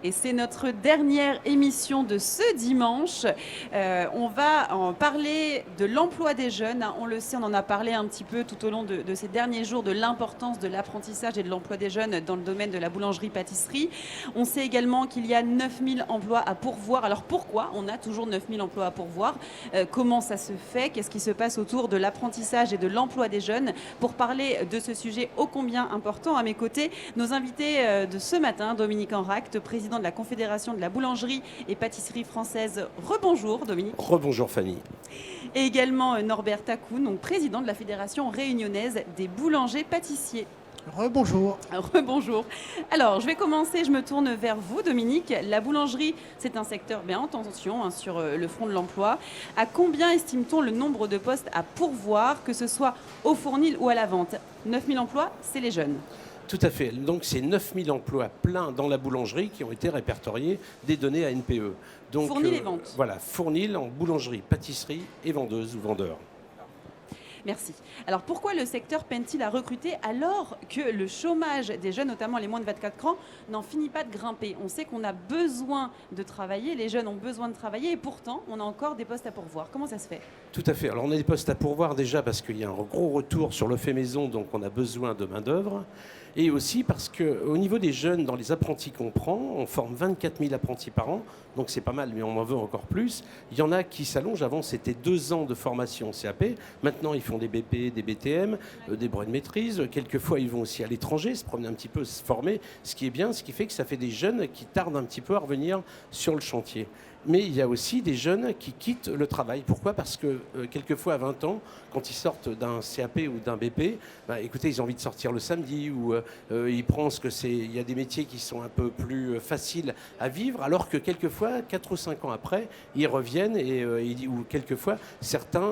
et c'est notre dernière émission de ce dimanche. On va en parler de l'emploi des jeunes. On le sait, on en a parlé un petit peu tout au long de ces derniers jours de l'importance de l'apprentissage et de l'emploi des jeunes dans le domaine de la boulangerie-pâtisserie. On sait également qu'il y a 9000 emplois à pourvoir. Alors pourquoi on a toujours 9000 emplois à pourvoir? Comment ça se fait? Qu'est-ce qui se passe autour de l'apprentissage et de l'emploi des jeunes? Pour parler de ce sujet ô combien important, à mes côtés, nos invités de ce matin, Dominique Enract, président de la Confédération de la boulangerie et pâtisserie française. Rebonjour Dominique. Rebonjour Fanny. Et également Norbert Takoun, donc président de la Fédération réunionnaise des boulangers-pâtissiers. Rebonjour. Rebonjour. Alors, je vais commencer, je me tourne vers vous, Dominique. La boulangerie, c'est un secteur bien en tension sur le front de l'emploi. À combien estime-t-on le nombre de postes à pourvoir, que ce soit au fournil ou à la vente? 9000 emplois, c'est les jeunes. Tout à fait. Donc, c'est 9000 emplois pleins dans la boulangerie qui ont été répertoriés des données ANPE. Donc, fournil et vente. Voilà, fournil en boulangerie, pâtisserie et vendeuse ou vendeur. Merci. Alors pourquoi le secteur peine-t-il à recruter alors que le chômage des jeunes, notamment les moins de 24 ans, n'en finit pas de grimper? On sait qu'on a besoin de travailler, les jeunes ont besoin de travailler et pourtant on a encore des postes à pourvoir. Comment ça se fait? Tout à fait. Alors on a des postes à pourvoir déjà parce qu'il y a un gros retour sur le fait maison, donc on a besoin de main-d'œuvre. Et aussi parce qu'au niveau des jeunes, dans les apprentis qu'on prend, on forme 24 000 apprentis par an, donc c'est pas mal, mais on en veut encore plus. Il y en a qui s'allongent. Avant, c'était 2 ans de formation CAP. Maintenant, ils font des BP, des BTM, des brevets de maîtrise. Quelquefois, ils vont aussi à l'étranger, se promener un petit peu, se former, ce qui est bien, ce qui fait que ça fait des jeunes qui tardent un petit peu à revenir sur le chantier. Mais il y a aussi des jeunes qui quittent le travail. Pourquoi? Parce que quelquefois à 20 ans, quand ils sortent d'un CAP ou d'un BP, écoutez, ils ont envie de sortir le samedi ou ils pensent qu'il y a des métiers qui sont un peu plus faciles à vivre, alors que quelquefois, 4 ou 5 ans après, ils reviennent ou quelquefois, certains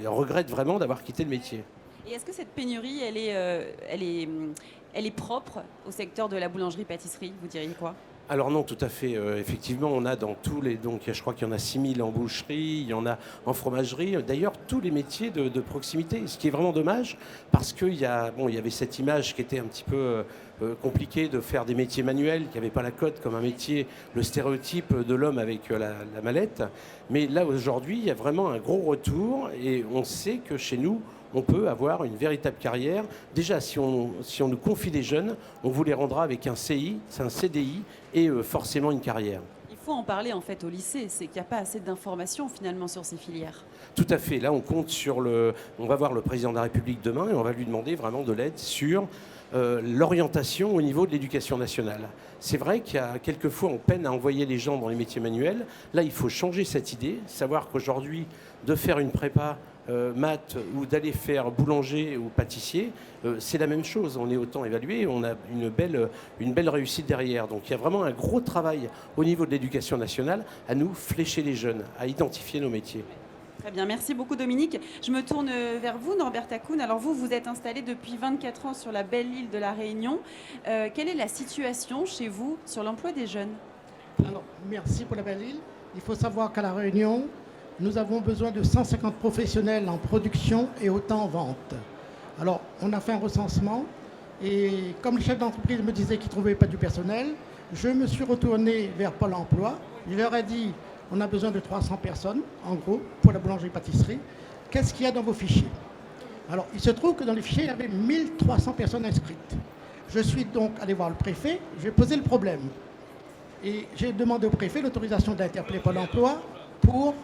regrettent vraiment d'avoir quitté le métier. Et est-ce que cette pénurie, elle est propre au secteur de la boulangerie-pâtisserie? Vous diriez quoi? Alors non, tout à fait. Effectivement, on a dans tous les... Donc, je crois qu'il y en a 6000 en boucherie, il y en a en fromagerie. D'ailleurs, tous les métiers de proximité. Ce qui est vraiment dommage, parce qu'il y avait cette image qui était un petit peu compliquée de faire des métiers manuels, qui n'avaient pas la cote comme un métier, le stéréotype de l'homme avec la mallette. Mais là, aujourd'hui, il y a vraiment un gros retour et on sait que chez nous, on peut avoir une véritable carrière. Déjà, si on nous confie des jeunes, on vous les rendra avec un CI, c'est un CDI et forcément une carrière. Il faut en parler en fait au lycée, c'est qu'il n'y a pas assez d'informations finalement sur ces filières. Tout à fait. Là, on compte sur on va voir le président de la République demain et on va lui demander vraiment de l'aide sur l'orientation au niveau de l'éducation nationale. C'est vrai qu'il y a quelquefois on peine à envoyer les gens dans les métiers manuels. Là, il faut changer cette idée, savoir qu'aujourd'hui, de faire une prépa maths ou d'aller faire boulanger ou pâtissier, c'est la même chose. On est autant évalué, on a une belle réussite derrière. Donc il y a vraiment un gros travail au niveau de l'éducation nationale à nous flécher les jeunes, à identifier nos métiers. Très bien, merci beaucoup Dominique. Je me tourne vers vous, Norbert Takoun. Alors vous êtes installé depuis 24 ans sur la belle île de la Réunion. Quelle est la situation chez vous sur l'emploi des jeunes? Alors, merci pour la belle île. Il faut savoir qu'à la Réunion, nous avons besoin de 150 professionnels en production et autant en vente. Alors, on a fait un recensement et comme le chef d'entreprise me disait qu'il ne trouvait pas du personnel, je me suis retourné vers Pôle emploi. Je leur ai dit, on a besoin de 300 personnes, en gros, pour la boulangerie-pâtisserie. Qu'est-ce qu'il y a dans vos fichiers? Alors, il se trouve que dans les fichiers, il y avait 1300 personnes inscrites. Je suis donc allé voir le préfet, je vais poser le problème. Et j'ai demandé au préfet l'autorisation d'interpeller Pôle emploi pour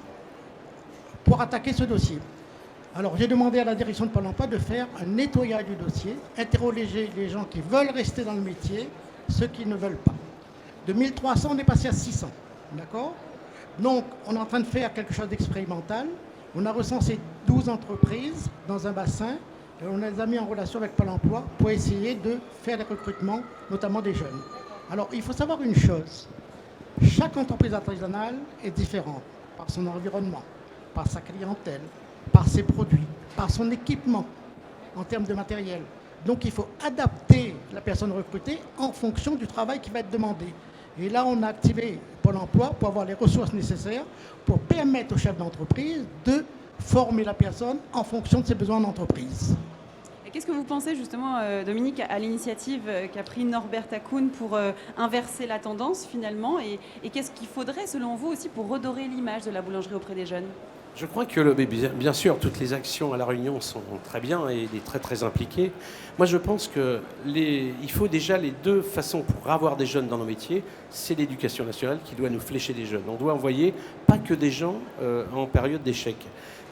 attaquer ce dossier. Alors j'ai demandé à la direction de Pôle emploi de faire un nettoyage du dossier, interroger les gens qui veulent rester dans le métier, ceux qui ne veulent pas. De 1300, on est passé à 600. D'accord? Donc on est en train de faire quelque chose d'expérimental. On a recensé 12 entreprises dans un bassin et on les a mis en relation avec Pôle emploi pour essayer de faire les recrutements, notamment des jeunes. Alors il faut savoir une chose, chaque entreprise artisanale est différente par son environnement, par sa clientèle, par ses produits, par son équipement en termes de matériel. Donc il faut adapter la personne recrutée en fonction du travail qui va être demandé. Et là, on a activé Pôle emploi pour avoir les ressources nécessaires pour permettre au chef d'entreprise de former la personne en fonction de ses besoins d'entreprise. Qu'est-ce que vous pensez justement, Dominique, à l'initiative qu'a pris Norbert Takoun pour inverser la tendance finalement et qu'est-ce qu'il faudrait selon vous aussi pour redorer l'image de la boulangerie auprès des jeunes? Je crois que, bien sûr, toutes les actions à La Réunion sont très bien et il est très très impliqué. Moi, je pense qu'il faut déjà les deux façons pour avoir des jeunes dans nos métiers. C'est l'éducation nationale qui doit nous flécher des jeunes. On doit envoyer pas que des gens en période d'échec.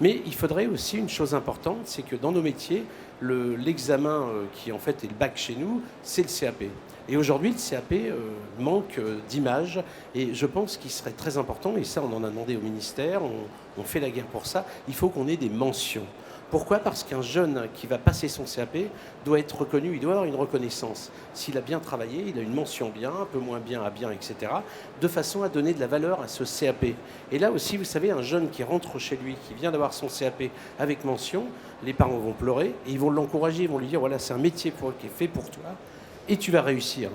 Mais il faudrait aussi une chose importante, c'est que dans nos métiers, l'examen qui en fait est le bac chez nous, c'est le CAP. Et aujourd'hui, le CAP manque d'image et je pense qu'il serait très important, et ça on en a demandé au ministère, on fait la guerre pour ça, il faut qu'on ait des mentions. Pourquoi? Parce qu'un jeune qui va passer son CAP doit être reconnu, il doit avoir une reconnaissance. S'il a bien travaillé, il a une mention bien, un peu moins bien à bien, etc. De façon à donner de la valeur à ce CAP. Et là aussi, vous savez, un jeune qui rentre chez lui, qui vient d'avoir son CAP avec mention, les parents vont pleurer et ils vont l'encourager, ils vont lui dire, voilà, c'est un métier qui est fait pour toi et tu vas réussir.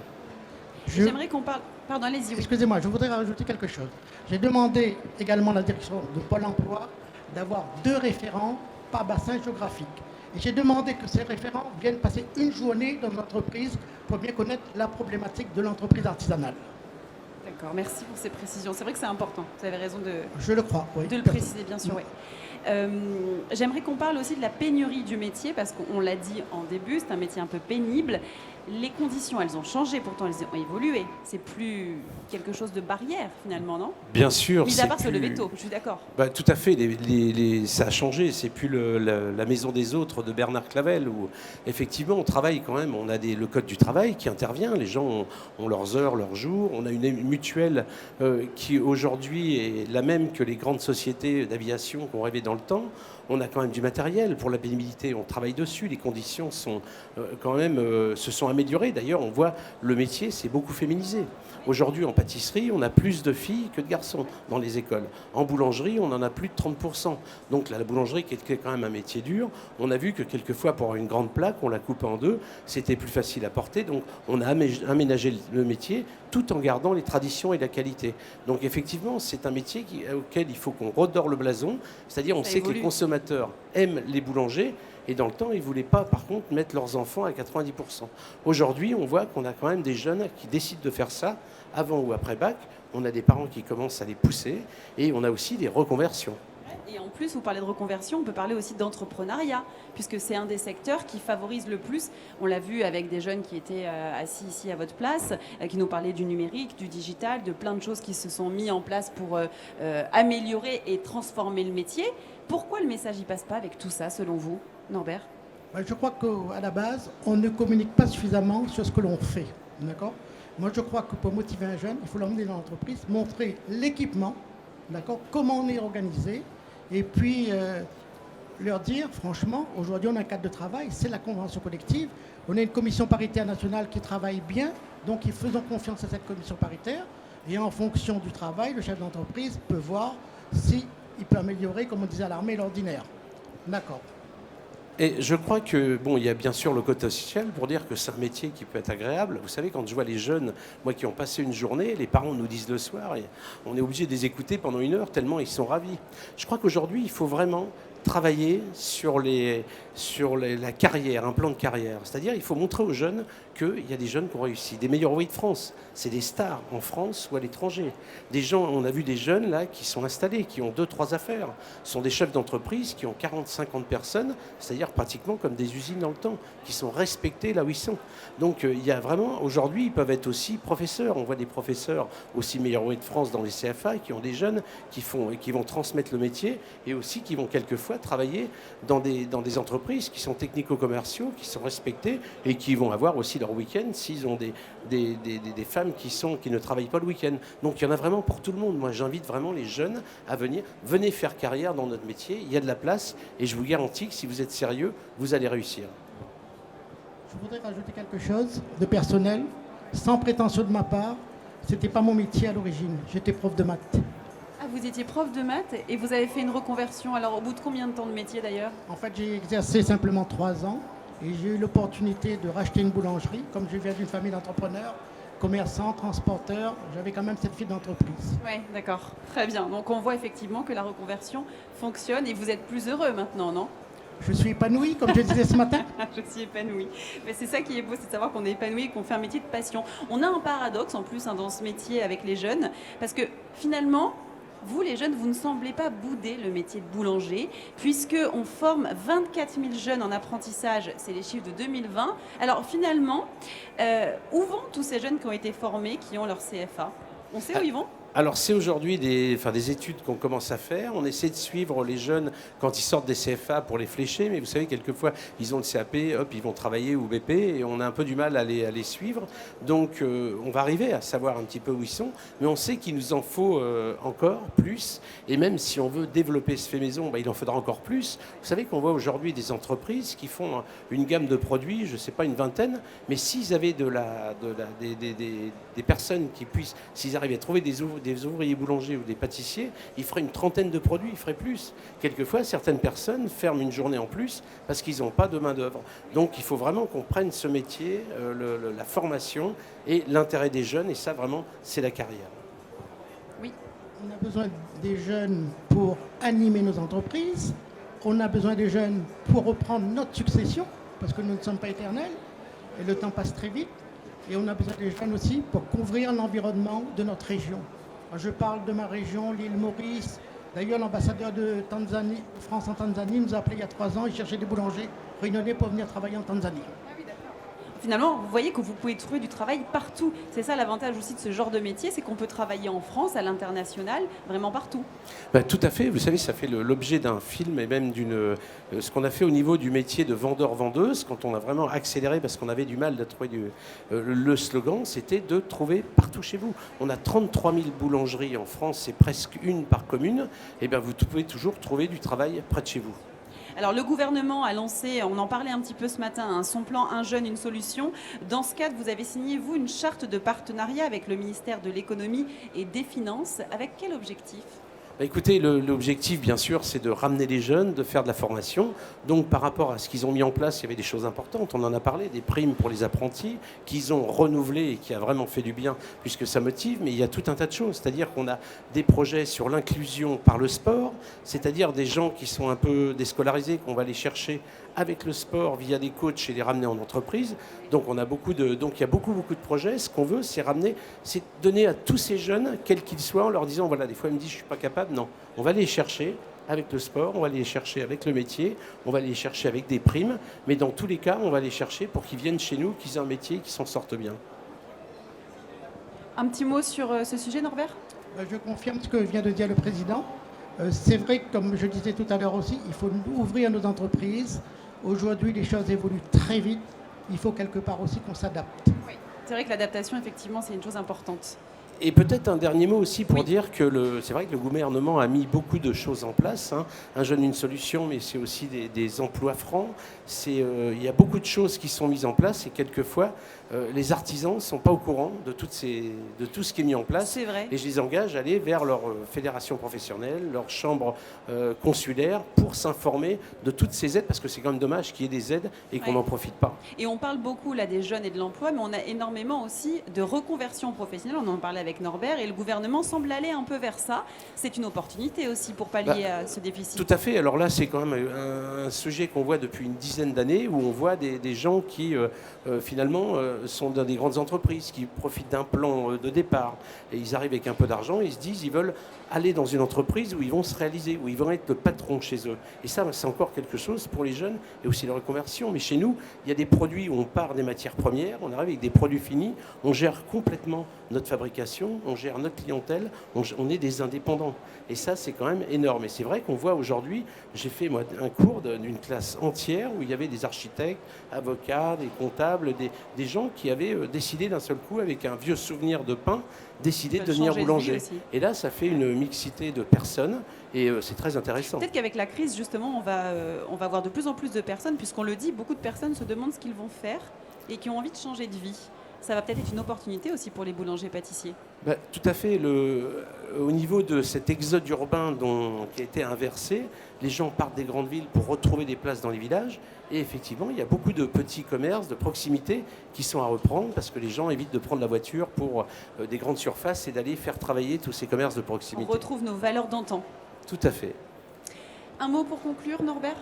J'aimerais qu'on parle... Pardon, allez-y. Oui. Excusez-moi, je voudrais rajouter quelque chose. J'ai demandé également à la direction de Pôle emploi d'avoir 2 référents par bassin géographique. Et j'ai demandé que ces référents viennent passer une journée dans l'entreprise pour bien connaître la problématique de l'entreprise artisanale. D'accord, merci pour ces précisions. C'est vrai que c'est important, vous avez raison Je le crois, oui. de le préciser, bien sûr. Oui. J'aimerais qu'on parle aussi de la pénurie du métier, parce qu'on l'a dit en début, c'est un métier un peu pénible. Les conditions, elles ont changé, pourtant elles ont évolué. C'est plus quelque chose de barrière, finalement, non? Bien sûr. Mis à part se lever tôt, je suis d'accord. Bah, tout à fait, ça a changé. C'est plus la maison des autres de Bernard Clavel, où effectivement on travaille quand même, on a le code du travail qui intervient, les gens ont leurs heures, leurs jours, on a une mutuelle qui aujourd'hui est la même que les grandes sociétés d'aviation qu'on rêvait dans le temps. On a quand même du matériel pour la pénibilité, on travaille dessus, les conditions sont quand même se sont améliorées. D'ailleurs, on voit le métier s'est beaucoup féminisé. Aujourd'hui, en pâtisserie, on a plus de filles que de garçons dans les écoles. En boulangerie, on en a plus de 30%. Donc la boulangerie, qui est quand même un métier dur, on a vu que quelquefois, pour avoir une grande plaque, on la coupe en deux, c'était plus facile à porter. Donc on a aménagé le métier tout en gardant les traditions et la qualité. Donc effectivement, c'est un métier auquel il faut qu'on redore le blason. C'est-à-dire, on sait que les consommateurs aiment les boulangers, et dans le temps, ils ne voulaient pas, par contre, mettre leurs enfants à 90%. Aujourd'hui, on voit qu'on a quand même des jeunes qui décident de faire ça avant ou après bac. On a des parents qui commencent à les pousser et on a aussi des reconversions. Et en plus, vous parlez de reconversion, on peut parler aussi d'entrepreneuriat, puisque c'est un des secteurs qui favorise le plus. On l'a vu avec des jeunes qui étaient assis ici à votre place, qui nous parlaient du numérique, du digital, de plein de choses qui se sont mis en place pour améliorer et transformer le métier. Pourquoi le message n'y passe pas avec tout ça, selon vous, Norbert? Je crois qu'à la base, on ne communique pas suffisamment sur ce que l'on fait. D'accord? Moi, je crois que pour motiver un jeune, il faut l'emmener dans l'entreprise, montrer l'équipement, d'accord, comment on est organisé, et puis leur dire, franchement, aujourd'hui, on a un cadre de travail, c'est la convention collective. On a une commission paritaire nationale qui travaille bien, donc faisons confiance à cette commission paritaire. Et en fonction du travail, le chef d'entreprise peut voir s'il peut améliorer, comme on disait à l'armée, l'ordinaire. D'accord. Et je crois que, bon, il y a bien sûr le côté social pour dire que c'est un métier qui peut être agréable. Vous savez, quand je vois les jeunes, moi, qui ont passé une journée, les parents nous disent le soir, et on est obligé de les écouter pendant 1 heure, tellement ils sont ravis. Je crois qu'aujourd'hui, il faut vraiment travailler sur la carrière, un plan de carrière. C'est-à-dire, il faut montrer aux jeunes qu'il y a des jeunes qui ont réussi. Des meilleurs ouvriers de France, c'est des stars en France ou à l'étranger. Des gens, on a vu des jeunes là qui sont installés, qui ont 2-3 affaires. Ce sont des chefs d'entreprise qui ont 40-50 personnes, c'est-à-dire pratiquement comme des usines dans le temps, qui sont respectés là où ils sont. Donc il y a vraiment, aujourd'hui, ils peuvent être aussi professeurs. On voit des professeurs aussi meilleurs ouvriers de France dans les CFA qui ont des jeunes qui vont transmettre le métier et aussi qui vont quelquefois travailler dans des entreprises qui sont technico-commerciaux, qui sont respectés et qui vont avoir aussi leur week-end s'ils ont des femmes qui ne travaillent pas le week-end. Donc il y en a vraiment pour tout le monde. Moi, j'invite vraiment les jeunes à venir. Venez faire carrière dans notre métier. Il y a de la place et je vous garantis que si vous êtes sérieux, vous allez réussir. Je voudrais rajouter quelque chose de personnel, sans prétention de ma part. C'était pas mon métier à l'origine. J'étais prof de maths. Ah, vous étiez prof de maths et vous avez fait une reconversion. Alors, au bout de combien de temps de métier d'ailleurs? En fait, j'ai exercé simplement 3 ans et j'ai eu l'opportunité de racheter une boulangerie. Comme je viens d'une famille d'entrepreneurs, commerçants, transporteurs, j'avais quand même cette fibre d'entreprise. Oui, d'accord. Très bien. Donc, on voit effectivement que la reconversion fonctionne et vous êtes plus heureux maintenant, non? Je suis épanoui, comme je disais ce matin. Je suis épanouie. Mais c'est ça qui est beau, c'est de savoir qu'on est épanoui et qu'on fait un métier de passion. On a un paradoxe en plus dans ce métier avec les jeunes, parce que finalement, vous les jeunes, vous ne semblez pas bouder le métier de boulanger, puisqu'on forme 24 000 jeunes en apprentissage, c'est les chiffres de 2020. Alors finalement, où vont tous ces jeunes qui ont été formés, qui ont leur CFA? On sait où ils vont? Alors c'est aujourd'hui des études qu'on commence à faire. On essaie de suivre les jeunes quand ils sortent des CFA pour les flécher, mais vous savez, quelquefois, ils ont le CAP, hop, ils vont travailler ou BP, et on a un peu du mal à les suivre. Donc on va arriver à savoir un petit peu où ils sont, mais on sait qu'il nous en faut encore plus. Et même si on veut développer ce fait maison, il en faudra encore plus. Vous savez qu'on voit aujourd'hui des entreprises qui font une gamme de produits, je ne sais pas, une vingtaine, mais s'ils avaient des personnes qui puissent, s'ils arrivaient à trouver des ouvriers boulangers ou des pâtissiers, ils feraient une trentaine de produits, ils feraient plus. Quelquefois, certaines personnes ferment une journée en plus parce qu'ils n'ont pas de main-d'œuvre. Donc il faut vraiment qu'on prenne ce métier, la formation et l'intérêt des jeunes, et ça vraiment, c'est la carrière. Oui. On a besoin des jeunes pour animer nos entreprises. On a besoin des jeunes pour reprendre notre succession, parce que nous ne sommes pas éternels et le temps passe très vite. Et on a besoin des jeunes aussi pour couvrir l'environnement de notre région. Je parle de ma région, l'île Maurice. D'ailleurs, l'ambassadeur de Tanzanie, France en Tanzanie nous a appelé il y a 3 ans. Il cherchait des boulangers réunionnais pour venir travailler en Tanzanie. Finalement, vous voyez que vous pouvez trouver du travail partout. C'est ça l'avantage aussi de ce genre de métier, c'est qu'on peut travailler en France, à l'international, vraiment partout. Tout à fait. Vous savez, ça fait l'objet d'un film et même ce qu'on a fait au niveau du métier de vendeur-vendeuse, quand on a vraiment accéléré parce qu'on avait du mal à trouver le slogan, c'était de trouver partout chez vous. On a 33 000 boulangeries en France, c'est presque une par commune. Et bien, vous pouvez toujours trouver du travail près de chez vous. Alors le gouvernement a lancé, on en parlait un petit peu ce matin, son plan Un jeune, une solution. Dans ce cadre, vous avez signé, vous, une charte de partenariat avec le ministère de l'économie et des finances. Avec quel objectif ? Écoutez, l'objectif, bien sûr, c'est de ramener les jeunes, de faire de la formation. Donc, par rapport à ce qu'ils ont mis en place, il y avait des choses importantes. On en a parlé, des primes pour les apprentis, qu'ils ont renouvelées et qui a vraiment fait du bien, puisque ça motive. Mais il y a tout un tas de choses. C'est-à-dire qu'on a des projets sur l'inclusion par le sport, c'est-à-dire des gens qui sont un peu déscolarisés, qu'on va aller chercher avec le sport via des coachs et les ramener en entreprise. Donc, il y a beaucoup de projets. Ce qu'on veut, c'est donner à tous ces jeunes, quels qu'ils soient, en leur disant, voilà, des fois, ils me disent, je ne suis pas capable. Non, on va les chercher avec le sport, on va les chercher avec le métier, on va les chercher avec des primes, mais dans tous les cas, on va les chercher pour qu'ils viennent chez nous, qu'ils aient un métier, qu'ils s'en sortent bien. Un petit mot sur ce sujet, Norbert ? Je confirme ce que vient de dire le président. C'est vrai que, comme je disais tout à l'heure aussi, il faut ouvrir nos entreprises. Aujourd'hui, les choses évoluent très vite. Il faut quelque part aussi qu'on s'adapte. Oui. C'est vrai que l'adaptation, effectivement, c'est une chose importante. Et peut-être un dernier mot aussi pour dire que c'est vrai que le gouvernement a mis beaucoup de choses en place. Un jeune, une solution, mais c'est aussi des emplois francs. Il y a beaucoup de choses qui sont mises en place et quelquefois, les artisans ne sont pas au courant de tout ce qui est mis en place. C'est vrai. Et je les engage à aller vers leur fédération professionnelle, leur chambre consulaire pour s'informer de toutes ces aides, parce que c'est quand même dommage qu'il y ait des aides et qu'on n'en profite pas. Et on parle beaucoup là des jeunes et de l'emploi, mais on a énormément aussi de reconversion professionnelle. On en parlait avec Norbert et le gouvernement semble aller un peu vers ça. C'est une opportunité aussi pour pallier à ce déficit. Tout à fait. Alors là, c'est quand même un sujet qu'on voit depuis une dizaine d'années où on voit des gens qui finalement sont dans des grandes entreprises, qui profitent d'un plan de départ et ils arrivent avec un peu d'argent et ils se disent ils veulent aller dans une entreprise où ils vont se réaliser, où ils vont être le patron chez eux. Et ça, c'est encore quelque chose pour les jeunes et aussi la reconversion. Mais chez nous, il y a des produits où on part des matières premières, on arrive avec des produits finis, on gère complètement notre fabrication, on gère notre clientèle, on est des indépendants. Et ça, c'est quand même énorme. Et c'est vrai qu'on voit aujourd'hui, j'ai fait moi un cours d'une classe entière où il y avait des architectes, avocats, des comptables, des gens qui avaient décidé d'un seul coup, avec un vieux souvenir de pain, décidé de devenir boulanger. Et là, ça fait une mixité de personnes et c'est très intéressant. Peut-être qu'avec la crise, justement, on va voir de plus en plus de personnes, puisqu'on le dit, beaucoup de personnes se demandent ce qu'ils vont faire et qui ont envie de changer de vie. Ça va peut-être être une opportunité aussi pour les boulangers-pâtissiers. Tout à fait. Au niveau de cet exode urbain qui a été inversé, les gens partent des grandes villes pour retrouver des places dans les villages. Et effectivement, il y a beaucoup de petits commerces de proximité qui sont à reprendre parce que les gens évitent de prendre la voiture pour des grandes surfaces et d'aller faire travailler tous ces commerces de proximité. On retrouve nos valeurs d'antan. Tout à fait. Un mot pour conclure, Norbert ?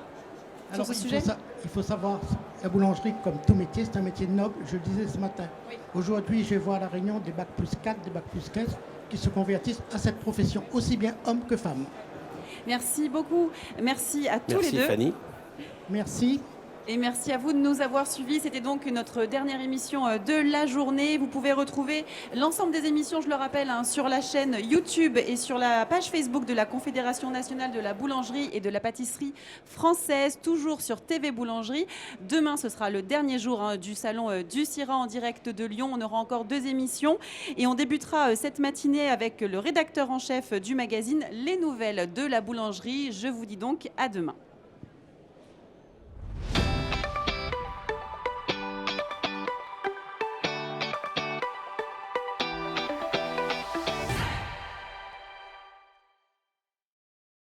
Alors, ce sujet? il faut savoir, la boulangerie, comme tout métier, c'est un métier noble, je le disais ce matin. Oui. Aujourd'hui, je vais voir à La Réunion des bacs plus 4, des bacs plus 15 qui se convertissent à cette profession, aussi bien hommes que femmes. Merci beaucoup. Merci à tous les Merci deux. Fanny. Merci. Et merci à vous de nous avoir suivis. C'était donc notre dernière émission de la journée. Vous pouvez retrouver l'ensemble des émissions, je le rappelle, sur la chaîne YouTube et sur la page Facebook de la Confédération nationale de la boulangerie et de la pâtisserie française, toujours sur TV Boulangerie. Demain, ce sera le dernier jour du salon du Syrah en direct de Lyon. On aura encore 2 émissions et on débutera cette matinée avec le rédacteur en chef du magazine Les Nouvelles de la boulangerie. Je vous dis donc à demain.